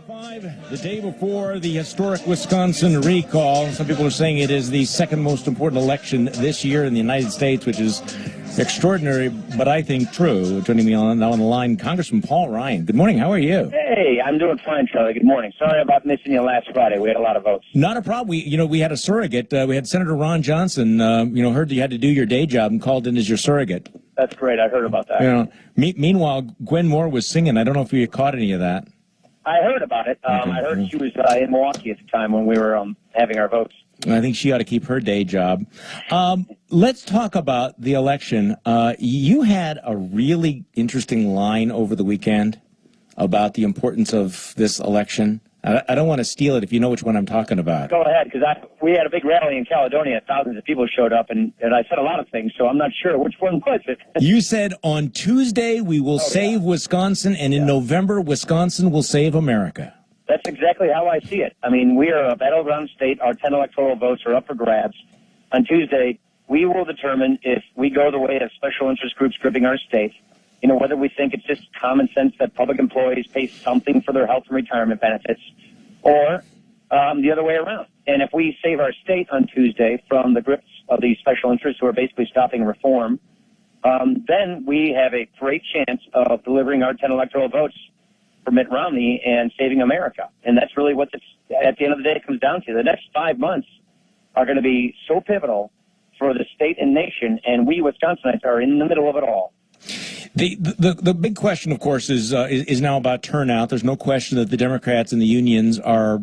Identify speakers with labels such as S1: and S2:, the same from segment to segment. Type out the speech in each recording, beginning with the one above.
S1: 7:45, the day before the historic Wisconsin recall. Some people are saying it is the second most important election this year in the United States, which is extraordinary, but I think true. Joining me on the line, Congressman Paul Ryan. Good morning. How are you?
S2: Hey, I'm doing fine, Charlie. Good morning. Sorry about missing you last Friday. We had a lot of votes.
S1: Not a problem. We had a surrogate. We had Senator Ron Johnson. Heard you had to do your day job and called in as your surrogate.
S2: That's great. I heard about that.
S1: Meanwhile, Gwen Moore was singing. I don't know if you caught any of that.
S2: I heard about it. I heard she was in Milwaukee at the time when we were having our votes.
S1: I think she ought to keep her day job. Let's talk about the election. You had a really interesting line over the weekend about the importance of this election. I don't want to steal it if you know which one I'm talking about.
S2: Go ahead, because we had a big rally in Caledonia. Thousands of people showed up, and I said a lot of things, so I'm not sure which one was it.
S1: You said on Tuesday we will save Wisconsin, and in November Wisconsin will save America.
S2: That's exactly how I see it. I mean, we are a battleground state. Our 10 electoral votes are up for grabs. On Tuesday, we will determine if we go the way of special interest groups gripping our state, whether we think it's just common sense that public employees pay something for their health and retirement benefits, or the other way around. And if we save our state on Tuesday from the grips of these special interests who are basically stopping reform, then we have a great chance of delivering our 10 electoral votes for Mitt Romney and saving America. And that's really what at the end of the day it comes down to. The next 5 months are going to be so pivotal for the state and nation, and we Wisconsinites are in the middle of it all.
S1: The big question, of course, is now about turnout. There's no question that the Democrats and the unions are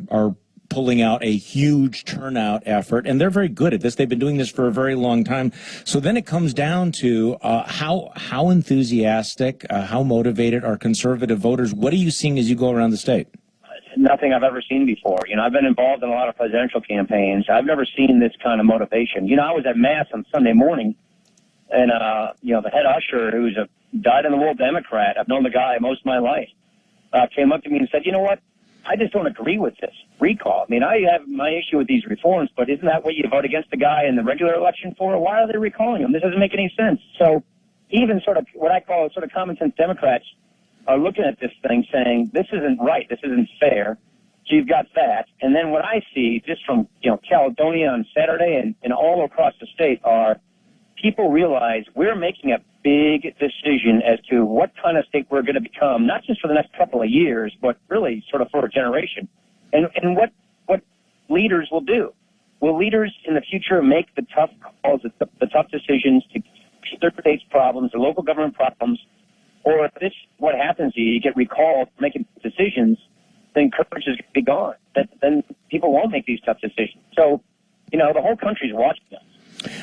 S1: pulling out a huge turnout effort, and they're very good at this. They've been doing this for a very long time. So then it comes down to how enthusiastic, how motivated are conservative voters? What are you seeing as you go around the state?
S2: Nothing I've ever seen before. I've been involved in a lot of presidential campaigns. I've never seen this kind of motivation. I was at Mass on Sunday morning, and the head usher, who's a dyed-in-the-wool Democrat, I've known the guy most of my life, came up to me and said, "You know what? I just don't agree with this recall. I mean, I have my issue with these reforms, but isn't that what you vote against the guy in the regular election for? Why are they recalling him? This doesn't make any sense." So even sort of what I call sort of common sense Democrats are looking at this thing saying, this isn't right, this isn't fair. So you've got that. And then what I see just from, Caledonia on Saturday and all across the state are people realize we're making a big decision as to what kind of state we're going to become, not just for the next couple of years, but really sort of for a generation. And what leaders will do. Will leaders in the future make the tough calls, the tough decisions to fix their state's problems, their local government problems? Or if this, what happens to you, you get recalled for making decisions, then courage is going to be gone. Then people won't make these tough decisions. So, the whole country's watching us.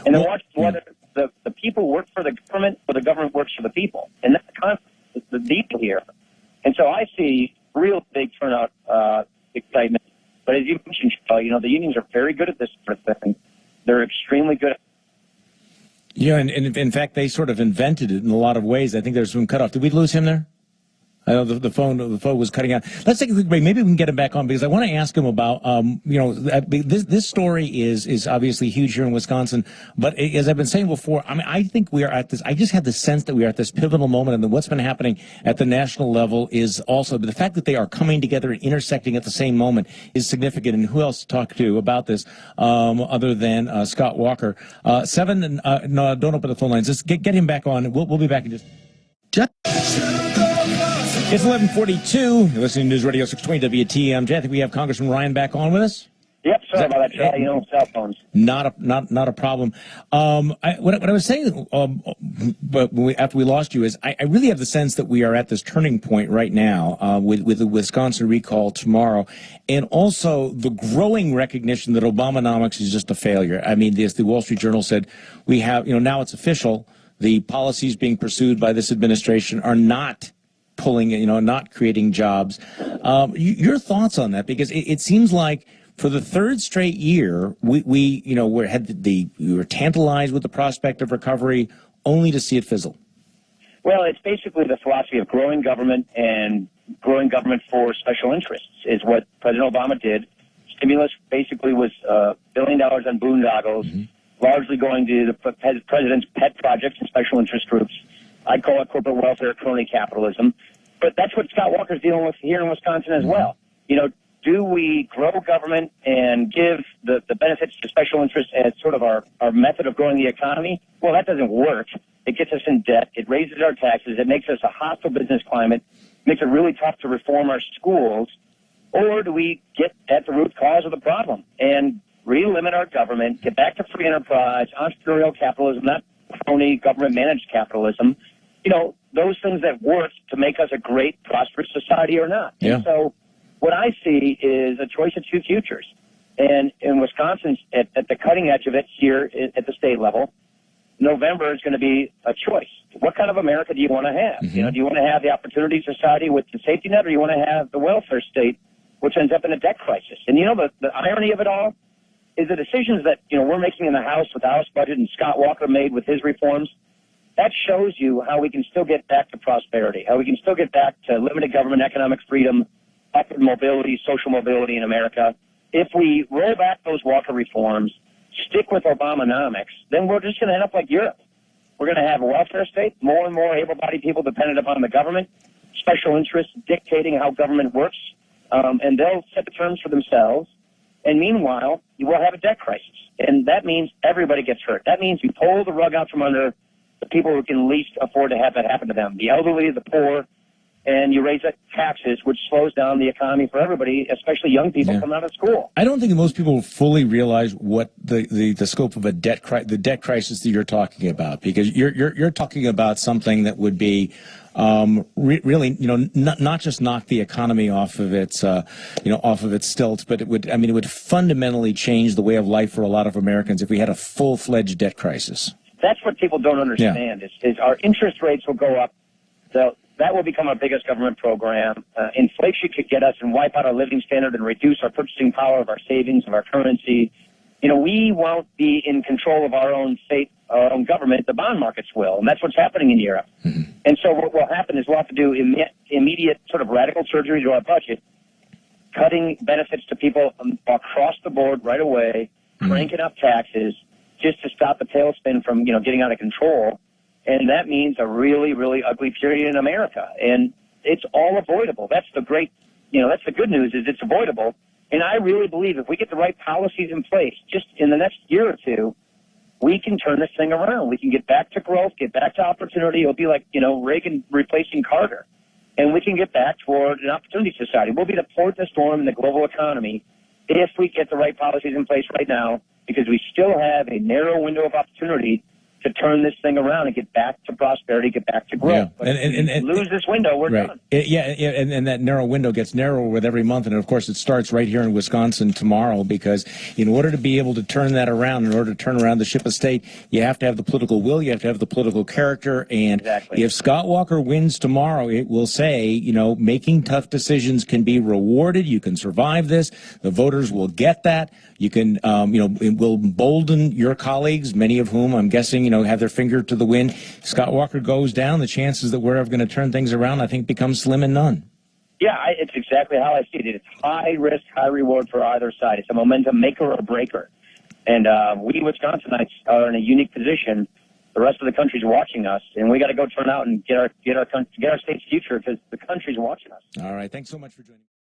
S2: And they're watching whether the people work for the government or the government works for the people. And that's the deal here. And so I see real big turnout excitement. But as you mentioned, the unions are very good at this sort of thing. They're extremely good at
S1: Yeah, and in fact, they sort of invented it in a lot of ways. I think there's some cutoff. Did we lose him there? I know the phone was cutting out. Let's take a quick break. Maybe we can get him back on because I want to ask him about, this story is obviously huge here in Wisconsin. But as I've been saying before, I think we are at this. I just had the sense that we are at this pivotal moment, and that what's been happening at the national level is also. But the fact that they are coming together and intersecting at the same moment is significant. And who else to talk to about this other than Scott Walker? No, don't open the phone lines. Just get him back on. We'll be back in just. It's 11:42. You're listening to News Radio 620 WTMJ. I think we have Congressman Ryan back on with us.
S2: Yep, sorry about that, Charlie. Cell phones.
S1: Not a problem. What I was saying, but after we lost you, is I really have the sense that we are at this turning point right now with the Wisconsin recall tomorrow, and also the growing recognition that Obamonomics is just a failure. I mean, the Wall Street Journal said we have, now it's official. The policies being pursued by this administration are not pulling, not creating jobs. Your thoughts on that? Because it seems like for the third straight year, we were tantalized with the prospect of recovery, only to see it fizzle.
S2: Well, it's basically the philosophy of growing government and growing government for special interests is what President Obama did. Stimulus basically was $1 billion on boondoggles, largely going to the president's pet projects and special interest groups. I call it corporate welfare, crony capitalism. But that's what Scott Walker's dealing with here in Wisconsin as well. You know, do we grow government and give the benefits to special interests as sort of our method of growing the economy? Well, that doesn't work. It gets us in debt. It raises our taxes. It makes us a hostile business climate, makes it really tough to reform our schools. Or do we get at the root cause of the problem and relimit our government, get back to free enterprise, entrepreneurial capitalism, not crony government-managed capitalism, you know, those things that work to make us a great, prosperous society or not.
S1: Yeah.
S2: And so what I see is a choice of two futures. And in Wisconsin, at the cutting edge of it here at the state level, November is going to be a choice. What kind of America do you want to have?
S1: Mm-hmm.
S2: You know, do you want to have the opportunity society with the safety net, or do you want to have the welfare state, which ends up in a debt crisis? And you know, the irony of it all is the decisions that, you know, we're making in the House with the House budget and Scott Walker made with his reforms. That shows you how we can still get back to prosperity, how we can still get back to limited government, economic freedom, upward mobility, social mobility in America. If we roll back those Walker reforms, stick with Obamonomics, then we're just going to end up like Europe. We're going to have a welfare state, more and more able-bodied people dependent upon the government, special interests dictating how government works, and they'll set the terms for themselves. And meanwhile, you will have a debt crisis. And that means everybody gets hurt. That means you pull the rug out from under the people who can least afford to have that happen to them, the elderly, the poor, and you raise taxes, which slows down the economy for everybody, especially young people coming out of school.
S1: I don't think most people fully realize what the scope of the debt crisis that you're talking about, because you're talking about something that would be really, you know, not just knock the economy off of its off of its stilts, but it would fundamentally change the way of life for a lot of Americans if we had a full-fledged debt crisis.
S2: That's what people don't understand is our interest rates will go up. So that will become our biggest government program. Inflation could get us and wipe out our living standard and reduce our purchasing power of our savings, of our currency. You know, we won't be in control of our own fate, our own government. The bond markets will, and that's what's happening in Europe. Mm-hmm. And so what will happen is we'll have to do immediate sort of radical surgery to our budget, cutting benefits to people across the board right away, cranking up taxes just to stop the tailspin from, you know, getting out of control. And that means a really, really ugly period in America. And it's all avoidable. That's the great, you know, that's the good news is it's avoidable. And I really believe if we get the right policies in place, just in the next year or two, we can turn this thing around. We can get back to growth, get back to opportunity. It'll be like, you know, Reagan replacing Carter. And we can get back toward an opportunity society. We'll be the port in the storm in the global economy if we get the right policies in place right now, because we still have a narrow window of opportunity to turn this thing around and get back to prosperity, get back to growth.
S1: Yeah. And
S2: lose this window, we're done.
S1: And that narrow window gets narrower with every month. And, of course, it starts right here in Wisconsin tomorrow, because in order to be able to turn that around, in order to turn around the ship of state, you have to have the political will, you have to have the political character. And if Scott Walker wins tomorrow, it will say, you know, making tough decisions can be rewarded. You can survive this. The voters will get that. You can, it will embolden your colleagues, many of whom I'm guessing, you know, have their finger to the wind. Scott Walker goes down, the chances that we're ever going to turn things around, I think, become slim and none.
S2: Yeah, it's exactly how I see it. It's high risk, high reward for either side. It's a momentum maker or breaker. And we Wisconsinites are in a unique position. The rest of the country's watching us, and we got to go turn out and get our state's future, because the country's watching us.
S1: All right. Thanks so much for joining me.